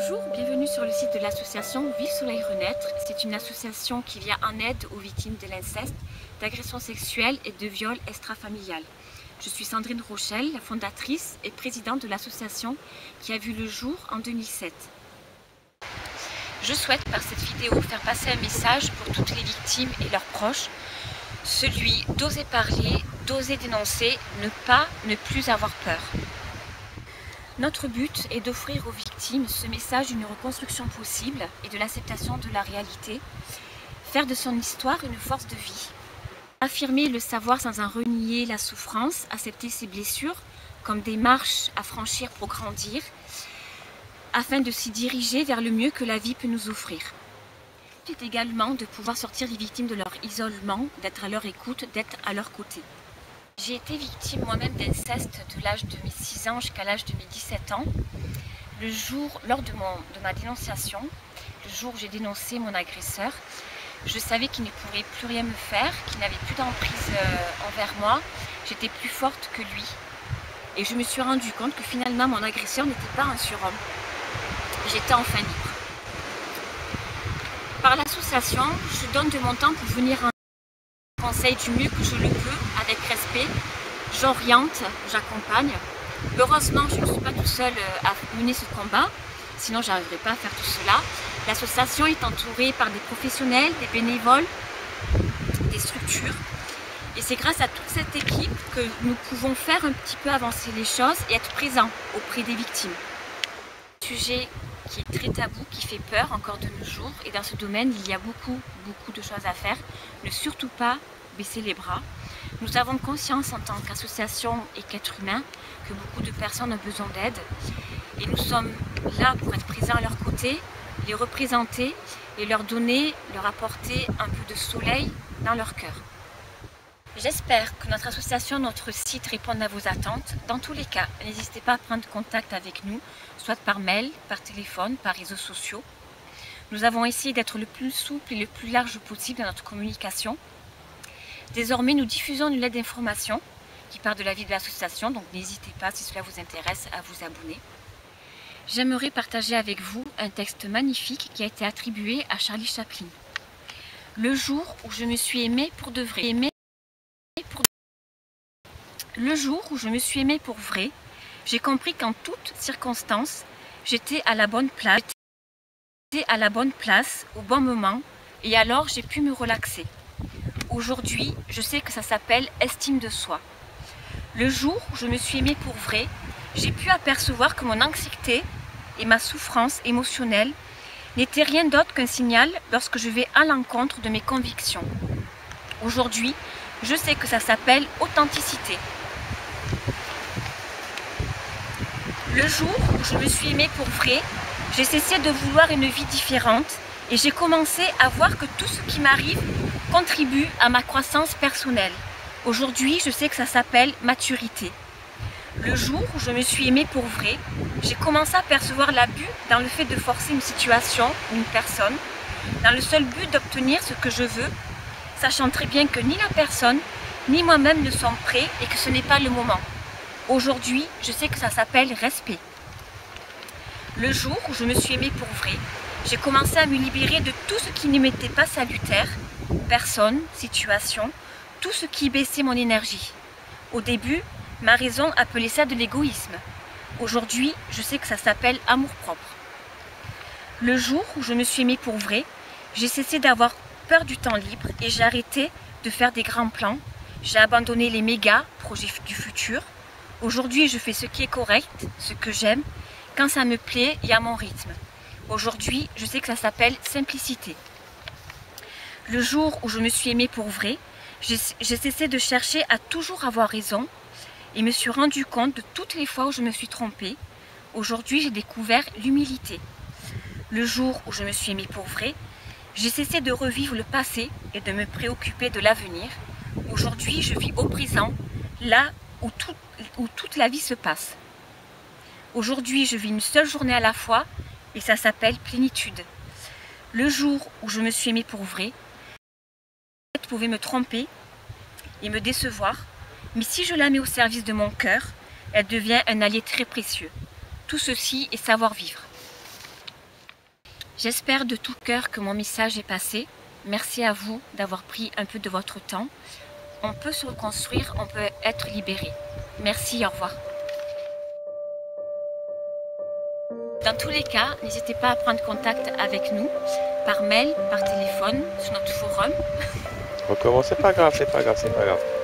Bonjour, bienvenue sur le site de l'association Vivre Soleil Renaître. C'est une association qui vient en aide aux victimes de l'inceste, d'agressions sexuelles et de viols extrafamiliales. Je suis Sandrine Rochelle, la fondatrice et présidente de l'association qui a vu le jour en 2007. Je souhaite par cette vidéo faire passer un message pour toutes les victimes et leurs proches, celui d'oser parler, d'oser dénoncer, ne plus avoir peur. Notre but est d'offrir aux victimes ce message d'une reconstruction possible et de l'acceptation de la réalité, faire de son histoire une force de vie. Affirmer le savoir sans en renier la souffrance, accepter ses blessures comme des marches à franchir pour grandir, afin de s'y diriger vers le mieux que la vie peut nous offrir. C'est également de pouvoir sortir les victimes de leur isolement, d'être à leur écoute, d'être à leur côté. J'ai été victime moi-même d'inceste de l'âge de mes 6 ans jusqu'à l'âge de mes 17 ans. Lors de ma dénonciation, le jour où j'ai dénoncé mon agresseur, je savais qu'il ne pourrait plus rien me faire, qu'il n'avait plus d'emprise envers moi. J'étais plus forte que lui. Et je me suis rendu compte que finalement mon agresseur n'était pas un surhomme. J'étais enfin libre. Par l'association, je donne de mon temps pour venir en conseil du mieux que je le peux, avec respect. J'oriente, j'accompagne. Heureusement, je ne suis pas tout seule à mener ce combat, sinon je n'arriverai pas à faire tout cela. L'association est entourée par des professionnels, des bénévoles, des structures. Et c'est grâce à toute cette équipe que nous pouvons faire un petit peu avancer les choses et être présents auprès des victimes. Un sujet qui est très tabou, qui fait peur encore de nos jours. Et dans ce domaine, il y a beaucoup de choses à faire. Ne surtout pas baisser les bras. Nous avons conscience en tant qu'association et qu'être humain que beaucoup de personnes ont besoin d'aide. Et nous sommes là pour être présents à leur côté, les représenter et leur apporter un peu de soleil dans leur cœur. J'espère que notre association, notre site répondent à vos attentes. Dans tous les cas, n'hésitez pas à prendre contact avec nous, soit par mail, par téléphone, par réseaux sociaux. Nous avons essayé d'être le plus souple et le plus large possible dans notre communication. Désormais, nous diffusons une lettre d'information qui part de la vie de l'association, donc n'hésitez pas, si cela vous intéresse, à vous abonner. J'aimerais partager avec vous un texte magnifique qui a été attribué à Charlie Chaplin. Le jour où je me suis aimée pour de vrai. Le jour où je me suis aimée pour vrai, j'ai compris qu'en toutes circonstances, j'étais à la bonne place, au bon moment, et alors j'ai pu me relaxer. Aujourd'hui, je sais que ça s'appelle estime de soi. Le jour où je me suis aimée pour vrai, j'ai pu apercevoir que mon anxiété et ma souffrance émotionnelle n'étaient rien d'autre qu'un signal lorsque je vais à l'encontre de mes convictions. Aujourd'hui, je sais que ça s'appelle authenticité. Le jour où je me suis aimée pour vrai, j'ai cessé de vouloir une vie différente et j'ai commencé à voir que tout ce qui m'arrive contribue à ma croissance personnelle. Aujourd'hui, je sais que ça s'appelle maturité. Le jour où je me suis aimée pour vrai, j'ai commencé à percevoir l'abus dans le fait de forcer une situation ou une personne, dans le seul but d'obtenir ce que je veux, sachant très bien que ni la personne, ni moi-même ne sommes prêts et que ce n'est pas le moment. Aujourd'hui, je sais que ça s'appelle respect. Le jour où je me suis aimée pour vrai, j'ai commencé à me libérer de tout ce qui ne m'était pas salutaire, personne, situation, tout ce qui baissait mon énergie. Au début, ma raison appelait ça de l'égoïsme. Aujourd'hui, je sais que ça s'appelle amour-propre. Le jour où je me suis aimée pour vrai, j'ai cessé d'avoir peur du temps libre et j'ai arrêté de faire des grands plans. J'ai abandonné les méga projets du futur. Aujourd'hui, je fais ce qui est correct, ce que j'aime, quand ça me plaît et à mon rythme. Aujourd'hui, je sais que ça s'appelle simplicité. Le jour où je me suis aimée pour vrai, j'ai cessé de chercher à toujours avoir raison et me suis rendu compte de toutes les fois où je me suis trompée. Aujourd'hui, j'ai découvert l'humilité. Le jour où je me suis aimée pour vrai, j'ai cessé de revivre le passé et de me préoccuper de l'avenir. Aujourd'hui, je vis au présent, là où toute la vie se passe. Aujourd'hui, je vis une seule journée à la fois et ça s'appelle plénitude. Le jour où je me suis aimée pour vrai, je pouvais me tromper et me décevoir, mais si je la mets au service de mon cœur, elle devient un allié très précieux. Tout ceci est savoir vivre. J'espère de tout cœur que mon message est passé. Merci à vous d'avoir pris un peu de votre temps. On peut se reconstruire, on peut être libéré. Merci, au revoir. Dans tous les cas, n'hésitez pas à prendre contact avec nous, par mail, par téléphone, sur notre forum. Recommence, c'est pas grave, c'est pas grave, c'est pas grave.